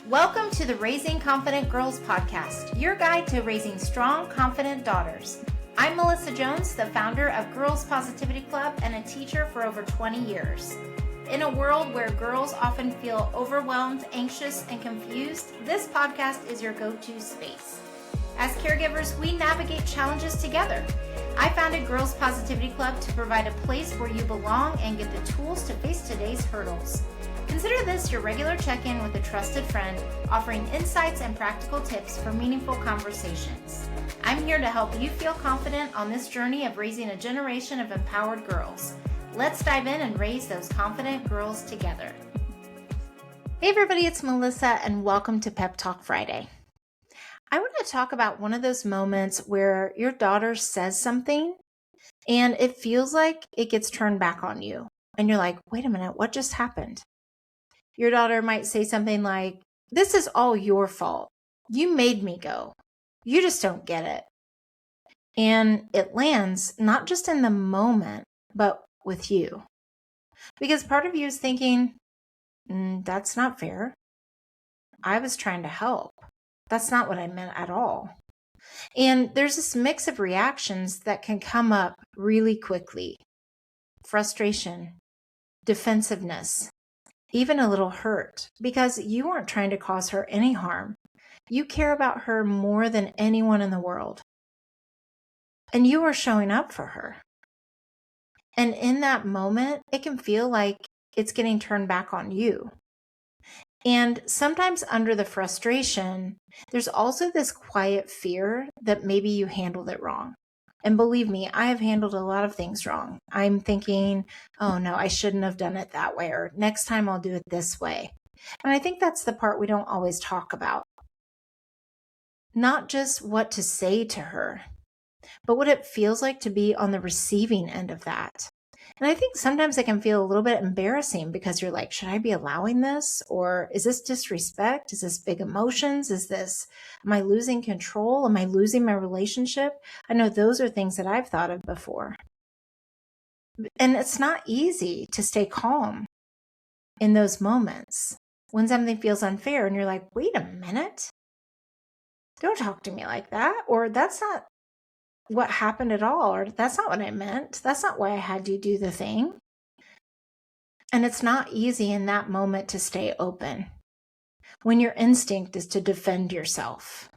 Welcome to the Raising Confident Girls podcast, your guide to raising strong, confident daughters. I'm Melissa Jones, the founder of Girls Positivity Club and a teacher for over 20 years. In a world where girls often feel overwhelmed, anxious, and confused, this podcast is your go-to space. As caregivers, we navigate challenges together. I founded Girls Positivity Club to provide a place where you belong and get the tools to face today's hurdles. Consider this your regular check-in with a trusted friend, offering insights and practical tips for meaningful conversations. I'm here to help you feel confident on this journey of raising a generation of empowered girls. Let's dive in and raise those confident girls together. Hey everybody, it's Melissa and welcome to Pep Talk Friday. I want to talk about one of those moments where your daughter says something and it feels like it gets turned back on you. And you're like, wait a minute, what just happened? Your daughter might say something like, this is all your fault. You made me go. You just don't get it. And it lands not just in the moment, but with you. Because part of you is thinking, that's not fair. I was trying to help. That's not what I meant at all. And there's this mix of reactions that can come up really quickly. Frustration, defensiveness, even a little hurt, because you weren't trying to cause her any harm. You care about her more than anyone in the world. And you are showing up for her. And in that moment, it can feel like it's getting turned back on you. And sometimes under the frustration, there's also this quiet fear that maybe you handled it wrong. And believe me, I have handled a lot of things wrong. I'm thinking, oh no, I shouldn't have done it that way, or next time I'll do it this way. And I think that's the part we don't always talk about. Not just what to say to her, but what it feels like to be on the receiving end of that. And I think sometimes it can feel a little bit embarrassing because you're like, should I be allowing this? Or is this disrespect? Is this big emotions? Am I losing control? Am I losing my relationship? I know those are things that I've thought of before. And it's not easy to stay calm in those moments when something feels unfair and you're like, wait a minute, don't talk to me like that. Or that's not what happened at all, or that's not what I meant. That's not why I had you do the thing. And it's not easy in that moment to stay open when your instinct is to defend yourself.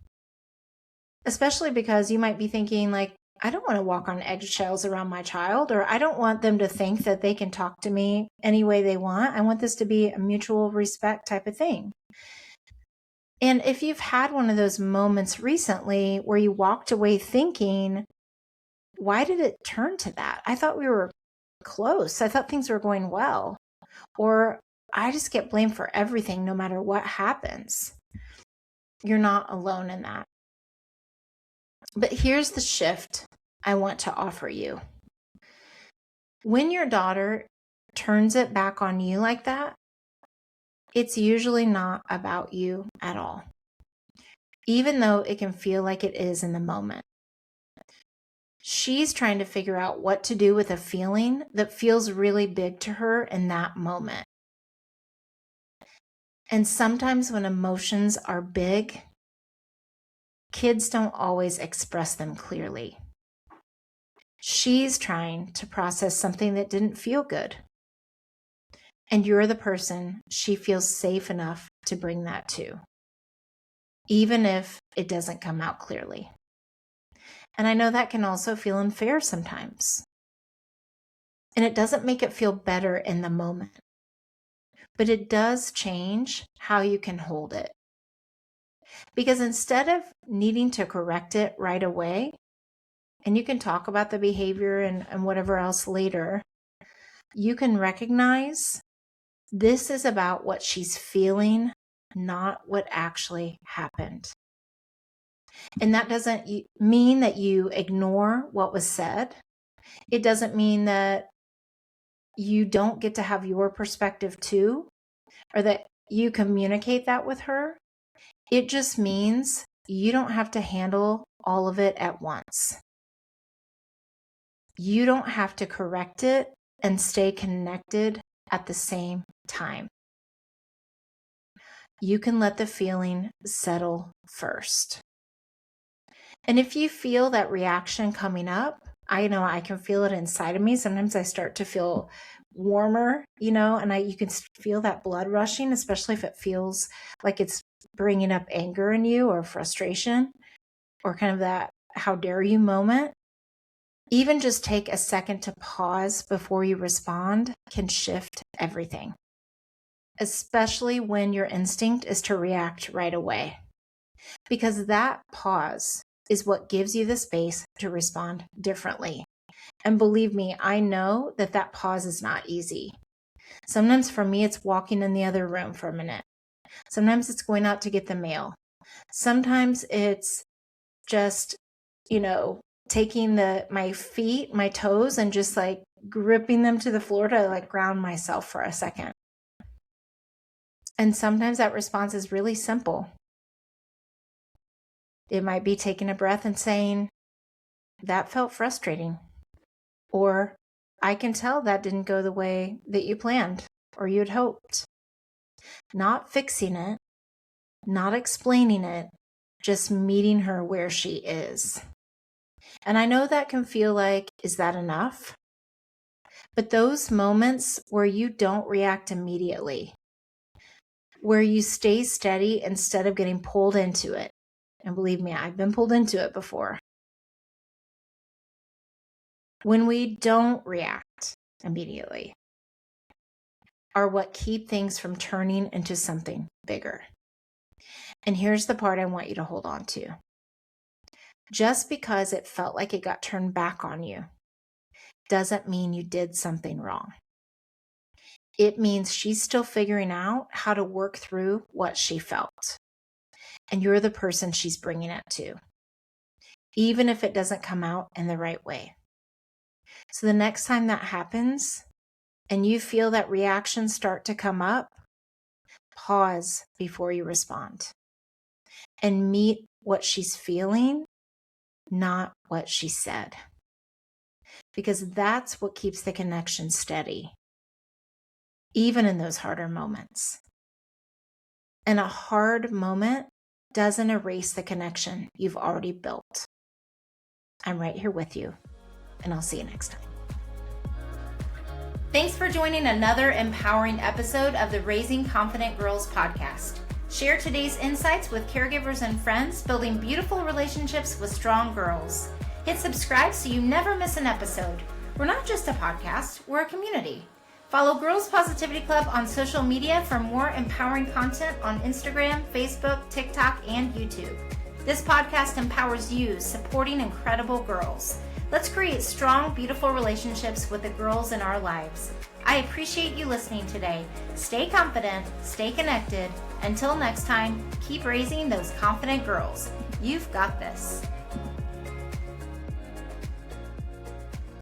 Especially because you might be thinking like, I don't want to walk on eggshells around my child, or I don't want them to think that they can talk to me any way they want. I want this to be a mutual respect type of thing. And if you've had one of those moments recently where you walked away thinking, why did it turn to that? I thought we were close. I thought things were going well. Or I just get blamed for everything no matter what happens. You're not alone in that. But here's the shift I want to offer you. When your daughter turns it back on you like that, it's usually not about you at all, even though it can feel like it is in the moment. She's trying to figure out what to do with a feeling that feels really big to her in that moment. And sometimes when emotions are big, kids don't always express them clearly. She's trying to process something that didn't feel good. And you're the person she feels safe enough to bring that to, even if it doesn't come out clearly. And I know that can also feel unfair sometimes. And it doesn't make it feel better in the moment, but it does change how you can hold it. Because instead of needing to correct it right away, and you can talk about the behavior and whatever else later, you can recognize this is about what she's feeling, not what actually happened. And that doesn't mean that you ignore what was said. It doesn't mean that you don't get to have your perspective too, or that you communicate that with her. It just means you don't have to handle all of it at once. You don't have to correct it and stay connected at the same time. you can let the feeling settle first. And if you feel that reaction coming up, I know I can feel it inside of me. Sometimes I start to feel warmer, and you can feel that blood rushing, especially if it feels like it's bringing up anger in you or frustration or kind of that how dare you moment. Even just take a second to pause before you respond can shift everything, especially when your instinct is to react right away, because that pause is what gives you the space to respond differently. And believe me, I know that pause is not easy. Sometimes for me, it's walking in the other room for a minute. Sometimes it's going out to get the mail. Sometimes it's just, taking my feet, my toes, and just like gripping them to the floor to like ground myself for a second. And sometimes that response is really simple. It might be taking a breath and saying, that felt frustrating. Or, I can tell that didn't go the way that you planned or you'd hoped. Not fixing it, not explaining it, just meeting her where she is. And I know that can feel like, is that enough? But those moments where you don't react immediately, where you stay steady instead of getting pulled into it, and believe me, I've been pulled into it before. When we don't react immediately, are what keep things from turning into something bigger. And here's the part I want you to hold on to. Just because it felt like it got turned back on you doesn't mean you did something wrong. It means she's still figuring out how to work through what she felt. And you're the person she's bringing it to, even if it doesn't come out in the right way. So the next time that happens and you feel that reaction start to come up, pause before you respond and meet what she's feeling, not what she said. Because that's what keeps the connection steady, even in those harder moments. And a hard moment doesn't erase the connection you've already built. I'm right here with you, and I'll see you next time. Thanks for joining another empowering episode of the Raising Confident Girls podcast. Share today's insights with caregivers and friends, building beautiful relationships with strong girls. Hit subscribe so you never miss an episode. We're not just a podcast, we're a community. Follow Girls Positivity Club on social media for more empowering content on Instagram, Facebook, TikTok, and YouTube. This podcast empowers you, supporting incredible girls. Let's create strong, beautiful relationships with the girls in our lives. I appreciate you listening today. Stay confident, stay connected. Until next time, keep raising those confident girls. You've got this.